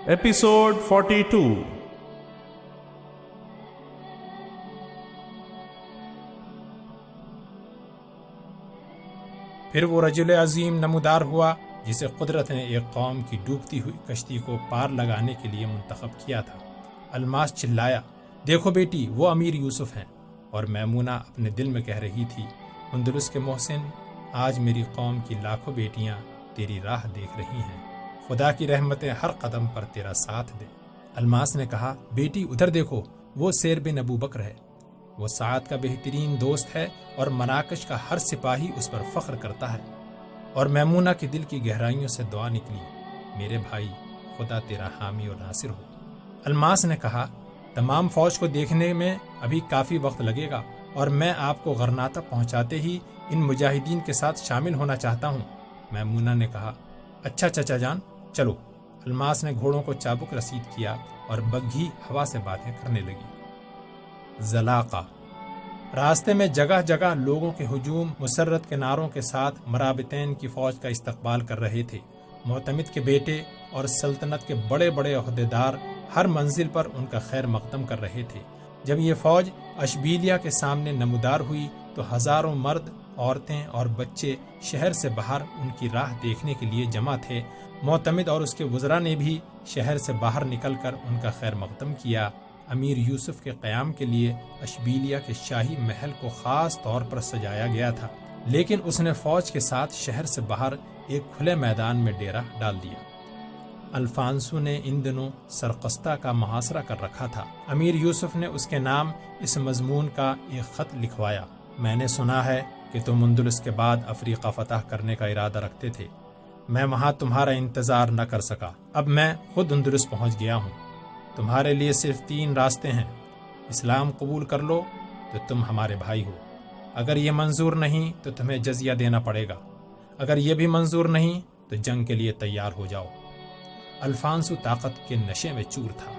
Episode 42۔ پھر وہ رجل عظیم نمودار ہوا جسے قدرت نے ایک قوم کی ڈوبتی ہوئی کشتی کو پار لگانے کے لیے منتخب کیا تھا۔ الماس چلایا، دیکھو بیٹی، وہ امیر یوسف ہیں۔ اور میمونہ اپنے دل میں کہہ رہی تھی، اندلس کے محسن، آج میری قوم کی لاکھوں بیٹیاں تیری راہ دیکھ رہی ہیں، خدا کی رحمتیں ہر قدم پر تیرا ساتھ دے۔ الماس نے کہا، بیٹی ادھر دیکھو، وہ سیر بن ابو بکر ہے، وہ سعد کا بہترین دوست ہے اور مناقش کا ہر سپاہی اس پر فخر کرتا ہے۔ اور میمونہ کے دل کی گہرائیوں سے دعا نکلی، میرے بھائی، خدا تیرا حامی اور ناصر ہو۔ الماس نے کہا، تمام فوج کو دیکھنے میں ابھی کافی وقت لگے گا اور میں آپ کو غرناطہ پہنچاتے ہی ان مجاہدین کے ساتھ شامل ہونا چاہتا ہوں۔ میمونہ نے کہا، اچھا چچا جان، چلو۔ الماس نے گھوڑوں کو چابک رسید کیا اور بگھی ہوا سے باتیں کرنے لگی۔ زلاقہ۔ راستے میں جگہ جگہ لوگوں کے ہجوم مسرت کے نعروں کے ساتھ مرابطین کی فوج کا استقبال کر رہے تھے۔ معتمد کے بیٹے اور سلطنت کے بڑے بڑے عہدیدار ہر منزل پر ان کا خیر مقدم کر رہے تھے۔ جب یہ فوج اشبیلیہ کے سامنے نمودار ہوئی تو ہزاروں مرد، عورتیں اور بچے شہر سے باہر ان کی راہ دیکھنے کے لیے جمع تھے۔ معتمد اور اس کے وزراء نے بھی شہر سے باہر نکل کر ان کا خیر مقدم کیا۔ امیر یوسف کے قیام کے لیے اشبیلیہ کے شاہی محل کو خاص طور پر سجایا گیا تھا، لیکن اس نے فوج کے ساتھ شہر سے باہر ایک کھلے میدان میں ڈیرا ڈال دیا۔ الفانسو نے ان دنوں سرقستہ کا محاصرہ کر رکھا تھا۔ امیر یوسف نے اس کے نام اس مضمون کا ایک خط لکھوایا، میں نے سنا ہے کہ تم اندلس کے بعد افریقہ فتح کرنے کا ارادہ رکھتے تھے۔ میں وہاں تمہارا انتظار نہ کر سکا، اب میں خود اندلس پہنچ گیا ہوں۔ تمہارے لیے صرف 3 راستے ہیں، اسلام قبول کر لو تو تم ہمارے بھائی ہو، اگر یہ منظور نہیں تو تمہیں جزیہ دینا پڑے گا، اگر یہ بھی منظور نہیں تو جنگ کے لیے تیار ہو جاؤ۔ الفانسو طاقت کے نشے میں چور تھا۔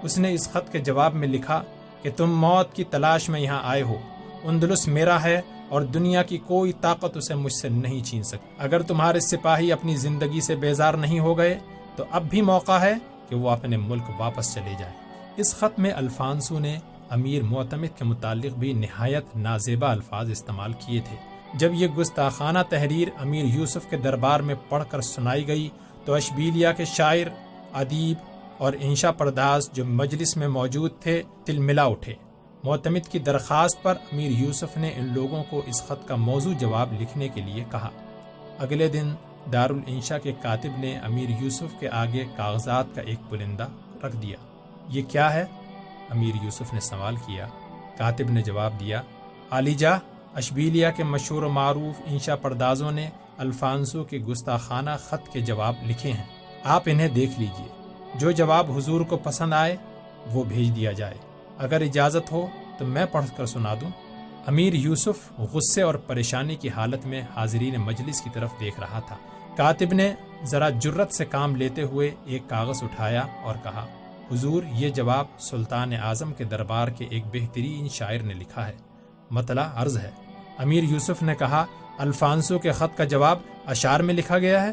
اس نے اس خط کے جواب میں لکھا کہ تم موت کی تلاش میں یہاں آئے ہو، اندلس میرا ہے اور دنیا کی کوئی طاقت اسے مجھ سے نہیں چھین سکتی۔ اگر تمہارے سپاہی اپنی زندگی سے بیزار نہیں ہو گئے تو اب بھی موقع ہے کہ وہ اپنے ملک واپس چلے جائیں۔ اس خط میں الفانسو نے امیر معتمد کے متعلق بھی نہایت نازیبا الفاظ استعمال کیے تھے۔ جب یہ گستاخانہ تحریر امیر یوسف کے دربار میں پڑھ کر سنائی گئی تو اشبیلیہ کے شاعر، ادیب اور انشا پرداز جو مجلس میں موجود تھے تلملا اٹھے۔ معتمد کی درخواست پر امیر یوسف نے ان لوگوں کو اس خط کا موضوع جواب لکھنے کے لیے کہا۔ اگلے دن دارالانشا کے کاتب نے امیر یوسف کے آگے کاغذات کا ایک پلندہ رکھ دیا۔ یہ کیا ہے؟ امیر یوسف نے سوال کیا۔ کاتب نے جواب دیا، عالیجا، اشبیلیہ کے مشہور و معروف انشا پردازوں نے الفانسو کے گستاخانہ خط کے جواب لکھے ہیں، آپ انہیں دیکھ لیجئے، جو جواب حضور کو پسند آئے وہ بھیج دیا جائے، اگر اجازت ہو تو میں پڑھ کر سنا دوں۔ امیر یوسف غصے اور پریشانی کی حالت میں حاضرین مجلس کی طرف دیکھ رہا تھا۔ کاتب نے ذرا جرت سے کام لیتے ہوئے ایک کاغذ اٹھایا اور کہا، حضور، یہ جواب سلطان اعظم کے دربار کے ایک بہترین شاعر نے لکھا ہے، مطلع عرض ہے۔ امیر یوسف نے کہا، الفانسو کے خط کا جواب اشعار میں لکھا گیا ہے؟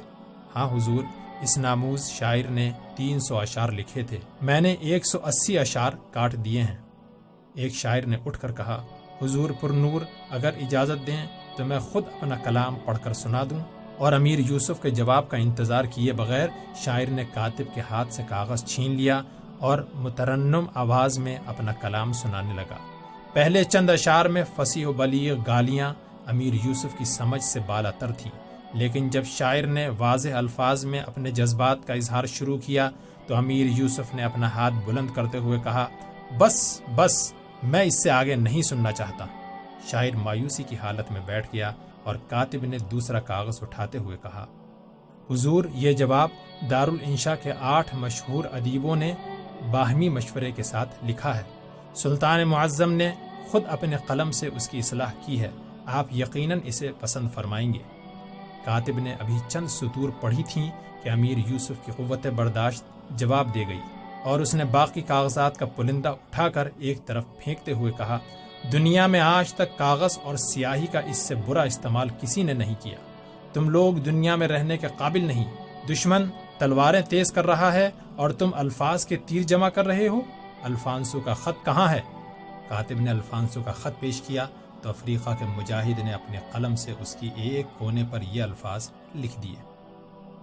ہاں حضور، اس ناموز شاعر نے 300 اشعار لکھے تھے، میں نے 180 اشعار کاٹ دیے ہیں۔ ایک شاعر نے اٹھ کر کہا، حضور پر نور، اگر اجازت دیں تو میں خود اپنا کلام پڑھ کر سنا دوں۔ اور امیر یوسف کے جواب کا انتظار کیے بغیر شاعر نے کاتب کے ہاتھ سے کاغذ چھین لیا اور مترنم آواز میں اپنا کلام سنانے لگا۔ پہلے چند اشعار میں فصیح و بلیغ گالیاں امیر یوسف کی سمجھ سے بالا تر تھیں، لیکن جب شاعر نے واضح الفاظ میں اپنے جذبات کا اظہار شروع کیا تو امیر یوسف نے اپنا ہاتھ بلند کرتے ہوئے کہا، بس بس، میں اس سے آگے نہیں سننا چاہتا۔ شاعر مایوسی کی حالت میں بیٹھ گیا اور کاتب نے دوسرا کاغذ اٹھاتے ہوئے کہا، حضور، یہ جواب دارالانشا کے 8 مشہور ادیبوں نے باہمی مشورے کے ساتھ لکھا ہے۔ سلطان معظم نے خود اپنے قلم سے اس کی اصلاح کی ہے، آپ یقیناً اسے پسند فرمائیں گے۔ کاتب نے ابھی چند سطور پڑھی تھیں کہ امیر یوسف کی قوت برداشت جواب دے گئی اور اس نے باقی کاغذات کا پلندہ اٹھا کر ایک طرف پھینکتے ہوئے کہا، دنیا میں آج تک کاغذ اور سیاہی کا اس سے برا استعمال کسی نے نہیں کیا۔ تم لوگ دنیا میں رہنے کے قابل نہیں، دشمن تلواریں تیز کر رہا ہے اور تم الفاظ کے تیر جمع کر رہے ہو؟ الفانسو کا خط کہاں ہے؟ کاتب نے الفانسو کا خط پیش کیا تو افریقہ کے مجاہد نے اپنے قلم سے اس کی ایک کونے پر یہ الفاظ لکھ دیے: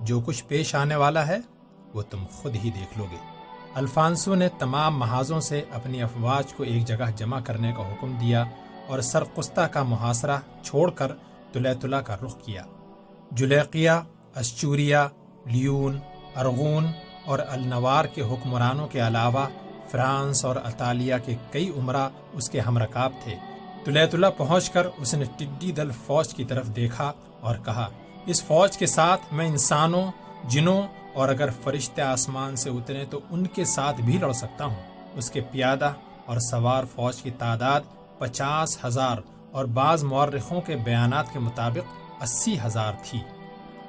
جو کچھ پیش آنے والا ہے وہ تم خود ہی دیکھ لو گے۔ الفانسو نے تمام محاذوں سے اپنی افواج کو ایک جگہ جمع کرنے کا حکم دیا اور سرقسطہ کا محاصرہ چھوڑ کر طلیطلہ کا رخ کیا۔ جلیقیہ، اسچوریا، لیون، ارغون اور النوار کے حکمرانوں کے علاوہ فرانس اور اطالیہ کے کئی امراء اس کے ہمرکاب تھے۔ طلیطلہ پہنچ کر اس نے ٹڈی دل فوج کی طرف دیکھا اور کہا: اس فوج کے ساتھ میں انسانوں، جنوں اور اگر فرشتے آسمان سے اتریں تو ان کے ساتھ بھی لڑ سکتا ہوں۔ اس کے پیادہ اور سوار فوج کی تعداد 50,000 اور بعض مورخوں کے بیانات کے مطابق 80,000 تھی۔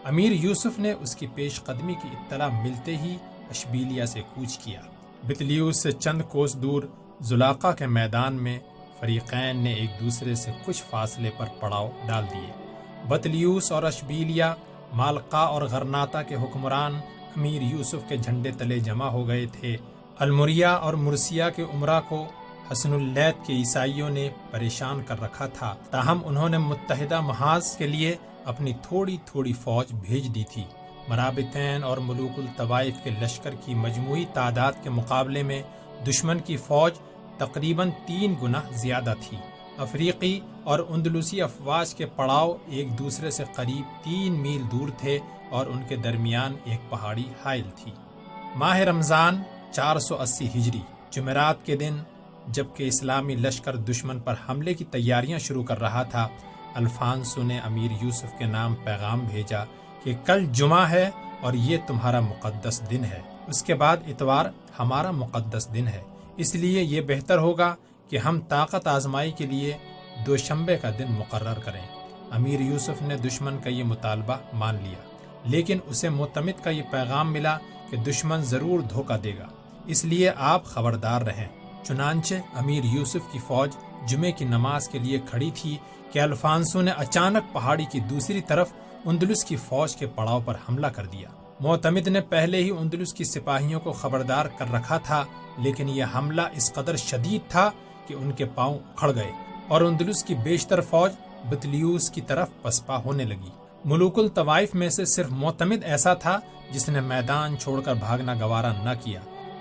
امیر یوسف نے اس کی پیش قدمی کی اطلاع ملتے ہی اشبیلیہ سے کوچ کیا۔ بطلیوس سے چند کوس دور زلاقہ کے میدان میں فریقین نے ایک دوسرے سے کچھ فاصلے پر پڑاؤ ڈال دیے۔ بطلیوس اور اشبیلیہ، مالقا اور غرناطہ کے حکمران امیر یوسف کے جھنڈے تلے جمع ہو گئے تھے۔ المریا اور مرسیہ کے امراء کو حسن اللیث کے عیسائیوں نے پریشان کر رکھا تھا، تاہم انہوں نے متحدہ محاذ کے لیے اپنی تھوڑی تھوڑی فوج بھیج دی تھی۔ مرابطین اور ملوک الطوائف کے لشکر کی مجموعی تعداد کے مقابلے میں دشمن کی فوج تقریباً 3 گنا زیادہ تھی۔ افریقی اور اندلسی افواج کے پڑاؤ ایک دوسرے سے قریب 3 میل دور تھے اور ان کے درمیان ایک پہاڑی حائل تھی۔ ماہ رمضان 480 ہجری جمعرات کے دن جبکہ اسلامی لشکر دشمن پر حملے کی تیاریاں شروع کر رہا تھا، الفانسو نے امیر یوسف کے نام پیغام بھیجا کہ کل جمعہ ہے اور یہ تمہارا مقدس دن ہے، اس کے بعد اتوار ہمارا مقدس دن ہے، اس لیے یہ بہتر ہوگا کہ ہم طاقت آزمائی کے لیے دوشنبے کا دن مقرر کریں۔ امیر یوسف نے دشمن کا یہ مطالبہ مان لیا، لیکن اسے معتمد کا یہ پیغام ملا کہ دشمن ضرور دھوکہ دے گا، اس لیے آپ خبردار رہیں۔ چنانچہ امیر یوسف کی فوج جمعے کی نماز کے لیے کھڑی تھی کہ الفانسو نے اچانک پہاڑی کی دوسری طرف اندلس کی فوج کے پڑاؤ پر حملہ کر دیا۔ معتمد نے پہلے ہی اندلس کی سپاہیوں کو خبردار کر رکھا تھا، لیکن یہ حملہ اس قدر شدید تھا کہ ان کے پاؤں اکھڑ گئے اور اندلس کی بیشتر فوج بطلیوس کی طرف پسپا ہونے لگی۔ ملوک الطوائف میں سے صرف معتمد ایسا تھا جس نے میدان چھوڑ کر بھاگنا گوارا نہ کیا۔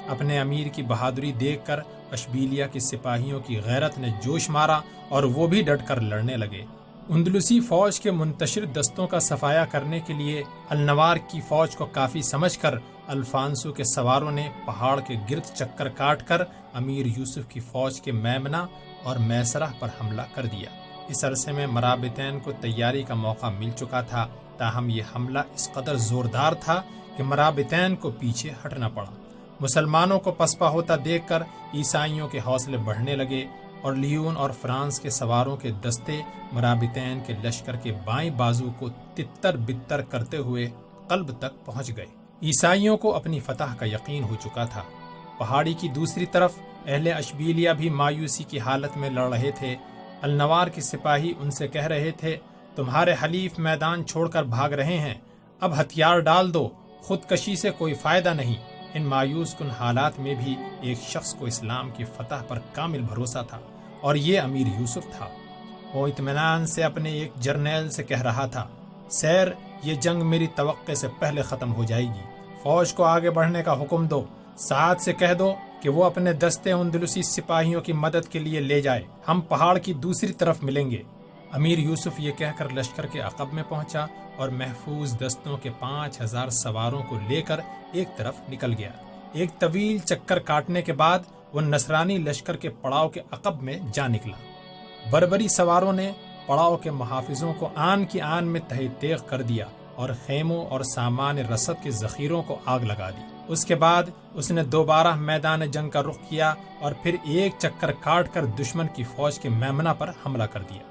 اپنے امیر کی بہادری دیکھ کر اشبیلیہ کے سپاہیوں کی غیرت نے جوش مارا اور وہ بھی ڈٹ کر لڑنے لگے۔ اندلسی فوج کے منتشر دستوں کا صفایا کرنے کے لیے النوار کی فوج کو کافی سمجھ کر الفانسو کے سواروں نے پہاڑ کے گرد چکر کاٹ کر امیر یوسف کی فوج کے میمنہ اور میسرہ پر حملہ کر دیا۔ اس عرصے میں مرابطین کو تیاری کا موقع مل چکا تھا، تاہم یہ حملہ اس قدر زوردار تھا کہ مرابطین کو پیچھے ہٹنا پڑا۔ مسلمانوں کو پسپا ہوتا دیکھ کر عیسائیوں کے حوصلے بڑھنے لگے اور لیون اور فرانس کے سواروں کے دستے مرابطین کے لشکر کے بائیں بازو کو تتر بتر کرتے ہوئے قلب تک پہنچ گئے۔ عیسائیوں کو اپنی فتح کا یقین ہو چکا تھا۔ پہاڑی کی دوسری طرف اہل اشبیلیہ بھی مایوسی کی حالت میں لڑ رہے تھے۔ النوار کے سپاہی ان سے کہہ رہے تھے: تمہارے حلیف میدان چھوڑ کر بھاگ رہے ہیں، اب ہتھیار ڈال دو، خودکشی سے کوئی فائدہ نہیں۔ ان مایوس کن حالات میں بھی ایک شخص کو اسلام کی فتح پر کامل بھروسہ تھا اور یہ امیر یوسف تھا۔ وہ اطمینان سے اپنے ایک جرنیل سے کہہ رہا تھا: سیر، یہ جنگ میری توقع سے پہلے ختم ہو جائے گی، فوج کو آگے بڑھنے کا حکم دو، سعد سے کہہ دو کہ وہ اپنے دستے اندلسی سپاہیوں کی مدد کے لیے لے جائے، ہم پہاڑ کی دوسری طرف ملیں گے۔ امیر یوسف یہ کہہ کر لشکر کے عقب میں پہنچا اور محفوظ دستوں کے 5,000 سواروں کو لے کر ایک طرف نکل گیا۔ ایک طویل چکر کاٹنے کے بعد وہ نصرانی لشکر کے پڑاؤ کے عقب میں جا نکلا۔ بربری سواروں نے پڑاؤ کے محافظوں کو آن کی آن میں تہہ تیغ کر دیا اور خیموں اور سامان رسد کے ذخیروں کو آگ لگا دی۔ اس کے بعد اس نے دوبارہ میدان جنگ کا رخ کیا اور پھر ایک چکر کاٹ کر دشمن کی فوج کے میمنہ پر حملہ کر دیا۔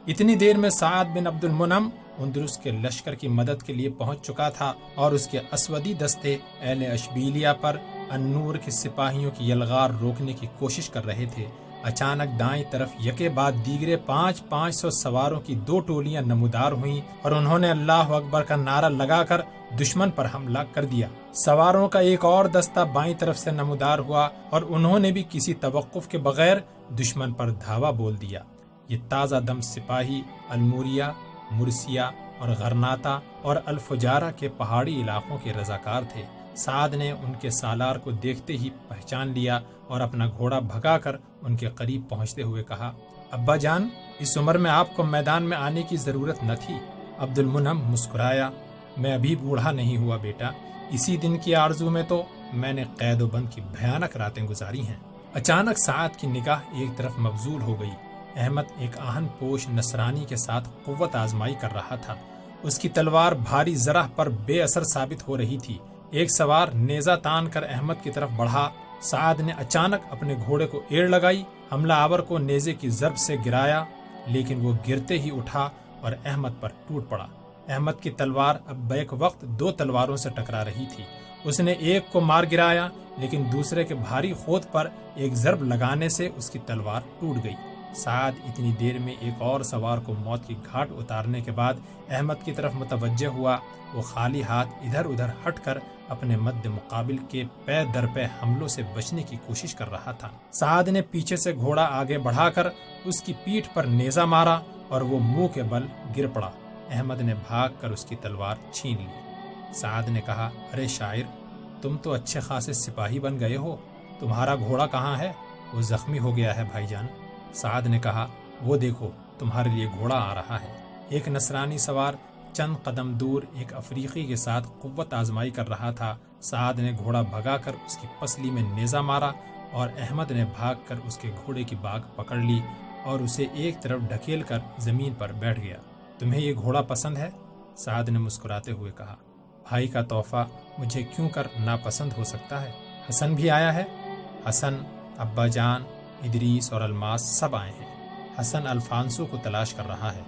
اتنی دیر میں سعد بن عبد المنعم اندلس کے لشکر کی مدد کے لیے پہنچ چکا تھا اور اس کے اسودی دستے اہل اشبیلیہ پر النور کے سپاہیوں کی یلغار روکنے کی کوشش کر رہے تھے۔ اچانک دائیں طرف یکے بعد دیگرے 500 سواروں کی 2 ٹولیاں نمودار ہوئیں اور انہوں نے اللہ اکبر کا نعرہ لگا کر دشمن پر حملہ کر دیا۔ سواروں کا ایک اور دستہ بائیں طرف سے نمودار ہوا اور انہوں نے بھی کسی توقف کے بغیر دشمن پر دھاوا بول دیا۔ یہ تازہ دم سپاہی الموریہ، مرسیہ اور غرناطہ اور الفجارہ کے پہاڑی علاقوں کے رضاکار تھے۔ سعد نے ان کے سالار کو دیکھتے ہی پہچان لیا اور اپنا گھوڑا بھگا کر ان کے قریب پہنچتے ہوئے کہا، ابا جان، اس عمر میں آپ کو میدان میں آنے کی ضرورت نہ تھی۔ عبد المنعم مسکرایا، میں ابھی بوڑھا نہیں ہوا بیٹا، اسی دن کی آرزو میں تو میں نے قید و بند کی بھیانک راتیں گزاری ہیں۔ اچانک سعد کی نگاہ ایک طرف مبذول ہو گئی۔ احمد ایک آہن پوش نصرانی کے ساتھ قوت آزمائی کر رہا تھا۔ اس کی تلوار بھاری زرہ پر بے اثر ثابت ہو رہی تھی۔ ایک سوار نیزہ تان کر احمد کی طرف بڑھا۔ سعد نے اچانک اپنے گھوڑے کو ایڑ لگائی، حملہ آور کو نیزے کی ضرب سے گرایا، لیکن وہ گرتے ہی اٹھا اور احمد پر ٹوٹ پڑا۔ احمد کی تلوار اب بیک وقت 2 تلواروں سے ٹکرا رہی تھی۔ اس نے ایک کو مار گرایا، لیکن دوسرے کے بھاری خود پر ایک ضرب لگانے سے اس کی تلوار ٹوٹ گئی۔ سعد اتنی دیر میں ایک اور سوار کو موت کی گھاٹ اتارنے کے بعد احمد کی طرف متوجہ ہوا۔ وہ خالی ہاتھ ادھر ادھر ہٹ کر اپنے مد مقابل کے پے در پے حملوں سے بچنے کی کوشش کر رہا تھا۔ سعد نے پیچھے سے گھوڑا آگے بڑھا کر اس کی پیٹھ پر نیزہ مارا اور وہ منہ کے بل گر پڑا۔ احمد نے بھاگ کر اس کی تلوار چھین لی۔ سعد نے کہا، ارے شاعر، تم تو اچھے خاصے سپاہی بن گئے ہو، تمہارا گھوڑا کہاں ہے؟ وہ زخمی ہو گیا ہے بھائی جان۔ سعد نے کہا، وہ دیکھو تمہارے لیے گھوڑا آ رہا ہے۔ ایک نصرانی سوار چند قدم دور ایک افریقی کے ساتھ قوت آزمائی کر رہا تھا۔ سعد نے گھوڑا بھگا کر اس کی پسلی میں نیزہ مارا اور احمد نے بھاگ کر اس کے گھوڑے کی باگ پکڑ لی اور اسے ایک طرف ڈھکیل کر زمین پر بیٹھ گیا۔ تمہیں یہ گھوڑا پسند ہے؟ سعد نے مسکراتے ہوئے کہا، بھائی کا تحفہ مجھے کیوں کر ناپسند ہو سکتا ہے؟ حسن بھی آیا ہے؟ حسن، ابا جان، ادریس اور الماس سب آئے ہیں۔ حسن الفانسو کو تلاش کر رہا ہے۔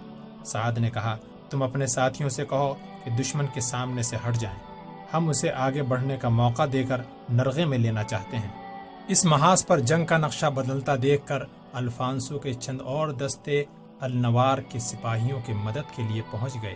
سعد نے کہا، تم اپنے ساتھیوں سے کہو کہ دشمن کے سامنے سے ہٹ جائیں، ہم اسے آگے بڑھنے کا موقع دے کر نرغے میں لینا چاہتے ہیں۔ اس محاذ پر جنگ کا نقشہ بدلتا دیکھ کر الفانسو کے چند اور دستے النوار کے سپاہیوں کی مدد کے لیے پہنچ گئے،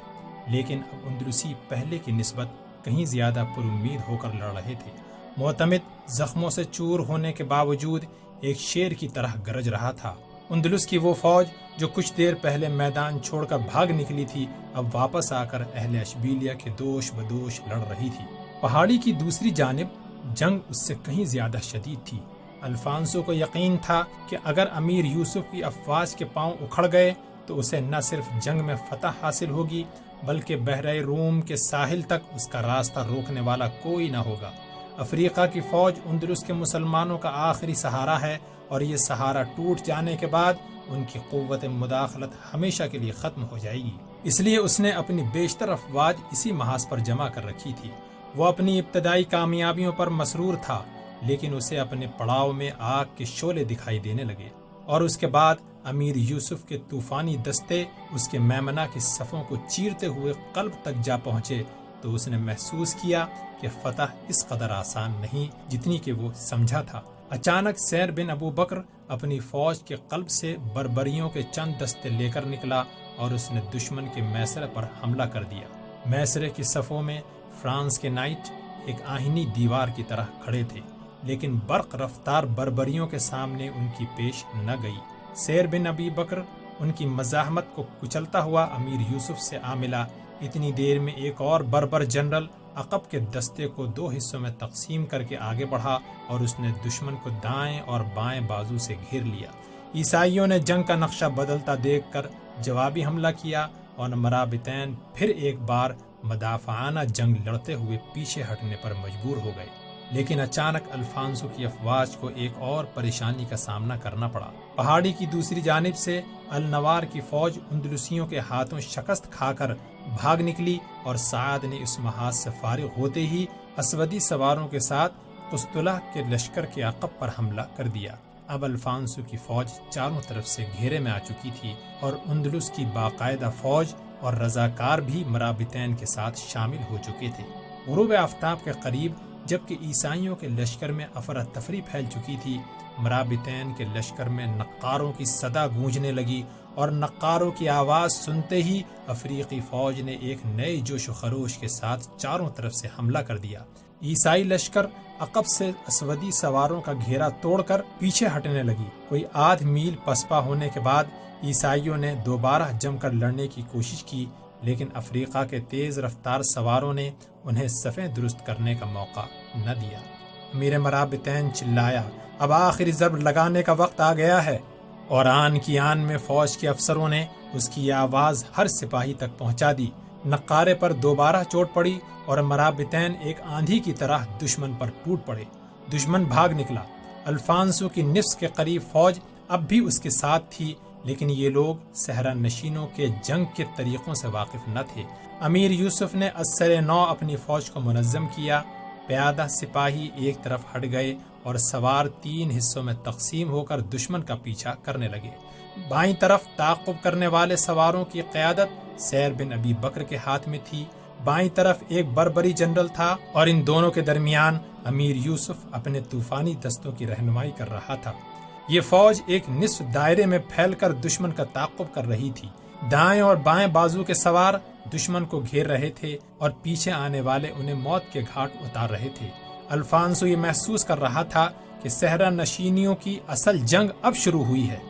لیکن اب اندلسی پہلے کی نسبت کہیں زیادہ پر امید ہو کر لڑ رہے تھے۔ معتمد زخموں سے چور ہونے کے باوجود ایک شیر کی طرح گرج رہا تھا۔ اندلس کی وہ فوج جو کچھ دیر پہلے میدان چھوڑ کر بھاگ نکلی تھی، اب واپس آ کر اہل اشبیلیہ کے دوش بدوش لڑ رہی تھی۔ پہاڑی کی دوسری جانب جنگ اس سے کہیں زیادہ شدید تھی۔ الفانسو کو یقین تھا کہ اگر امیر یوسف کی افواج کے پاؤں اکھڑ گئے تو اسے نہ صرف جنگ میں فتح حاصل ہوگی بلکہ بحیرہ روم کے ساحل تک اس کا راستہ روکنے والا کوئی نہ ہوگا۔ افریقہ کی فوج اندلس کے مسلمانوں کا آخری سہارا ہے، اور یہ سہارا ٹوٹ جانے کے بعد ان کی قوت مداخلت ہمیشہ کے لیے ختم ہو جائے گی۔ اس لیے اس نے اپنی بیشتر افواج اسی محاذ پر جمع کر رکھی تھی۔ وہ اپنی ابتدائی کامیابیوں پر مسرور تھا، لیکن اسے اپنے پڑاؤ میں آگ کے شعلے دکھائی دینے لگے، اور اس کے بعد امیر یوسف کے طوفانی دستے اس کے میمنہ کی صفوں کو چیرتے ہوئے قلب تک جا پہنچے تو اس نے محسوس کیا کہ فتح اس قدر آسان نہیں جتنی کہ وہ سمجھا تھا۔ اچانک سیر بن ابو بکر اپنی فوج کے قلب سے بربریوں کے چند دستے لے کر نکلا اور اس نے دشمن کے میسرے پر حملہ کر دیا۔ میسرے کی صفوں میں فرانس کے نائٹ ایک آہنی دیوار کی طرح کھڑے تھے، لیکن برق رفتار بربریوں کے سامنے ان کی پیش نہ گئی۔ سیر بن ابی بکر ان کی مزاحمت کو کچلتا ہوا امیر یوسف سے آ ملا۔ اتنی دیر میں ایک اور بربر جنرل عقب کے دستے کو 2 حصوں میں تقسیم کر کے آگے بڑھا اور اس نے دشمن کو دائیں اور بائیں بازو سے گھیر لیا۔ عیسائیوں نے جنگ کا نقشہ بدلتا دیکھ کر جوابی حملہ کیا اور مرابطین پھر ایک بار مدافعانہ جنگ لڑتے ہوئے پیچھے ہٹنے پر مجبور ہو گئے۔ لیکن اچانک الفانسو کی افواج کو ایک اور پریشانی کا سامنا کرنا پڑا۔ پہاڑی کی دوسری جانب سے النوار کی فوج اندلسیوں کے ہاتھوں شکست کھا کر بھاگ نکلی اور سعد نے اس محاذ سے فارغ ہوتے ہی اسودی سواروں کے ساتھ قسطلہ کے لشکر کے عقب پر حملہ کر دیا۔ اب الفانسو کی فوج چاروں طرف سے گھیرے میں آ چکی تھی اور اندلس کی باقاعدہ فوج اور رضاکار بھی مرابطین کے ساتھ شامل ہو چکے تھے۔ غروب آفتاب کے قریب جبکہ عیسائیوں کے لشکر میں افراتفری پھیل چکی تھی، مرابطین کے لشکر میں نقاروں کی صدا گونجنے لگی، اور نقاروں کی آواز سنتے ہی افریقی فوج نے ایک نئے جوش و خروش کے ساتھ چاروں طرف سے حملہ کر دیا۔ عیسائی لشکر عقب سے اسودی سواروں کا گھیرا توڑ کر پیچھے ہٹنے لگی۔ کوئی آدھ میل پسپا ہونے کے بعد عیسائیوں نے دوبارہ جم کر لڑنے کی کوشش کی، لیکن افریقہ کے تیز رفتار سواروں نے انہیں صفیں درست کرنے کا موقع نہ دیا۔ امیر مرابطین چلایا، اب آخری ضرب لگانے کا وقت آ گیا ہے، اور آن کی آن میں فوج کے افسروں نے اس کی آواز ہر سپاہی تک پہنچا دی۔ نقارے پر دوبارہ چوٹ پڑی اور مرابطین ایک آندھی کی طرح دشمن پر ٹوٹ پڑے۔ دشمن بھاگ نکلا۔ الفانسو کی نصف کے قریب فوج اب بھی اس کے ساتھ تھی، لیکن یہ لوگ صحرا نشینوں کے جنگ کے طریقوں سے واقف نہ تھے۔ امیر یوسف نے ازسر نو اپنی فوج کو منظم کیا۔ پیادہ سپاہی ایک طرف ہٹ گئے اور سوار 3 حصوں میں تقسیم ہو کر دشمن کا پیچھا کرنے لگے۔ بائیں طرف تعاقب کرنے والے سواروں کی قیادت سیر بن ابی بکر کے ہاتھ میں تھی، بائیں طرف ایک بربری جنرل تھا، اور ان دونوں کے درمیان امیر یوسف اپنے طوفانی دستوں کی رہنمائی کر رہا تھا۔ یہ فوج ایک نصف دائرے میں پھیل کر دشمن کا تعاقب کر رہی تھی۔ دائیں اور بائیں بازو کے سوار دشمن کو گھیر رہے تھے اور پیچھے آنے والے انہیں موت کے گھاٹ اتار رہے تھے۔ الفانسو یہ محسوس کر رہا تھا کہ صحرا نشینیوں کی اصل جنگ اب شروع ہوئی ہے۔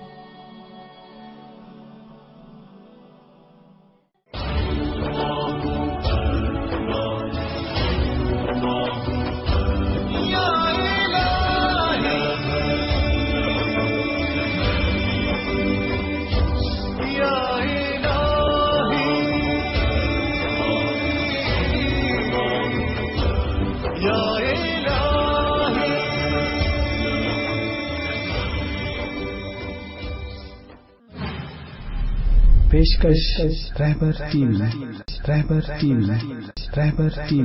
پیشکش رہبر ٹی وی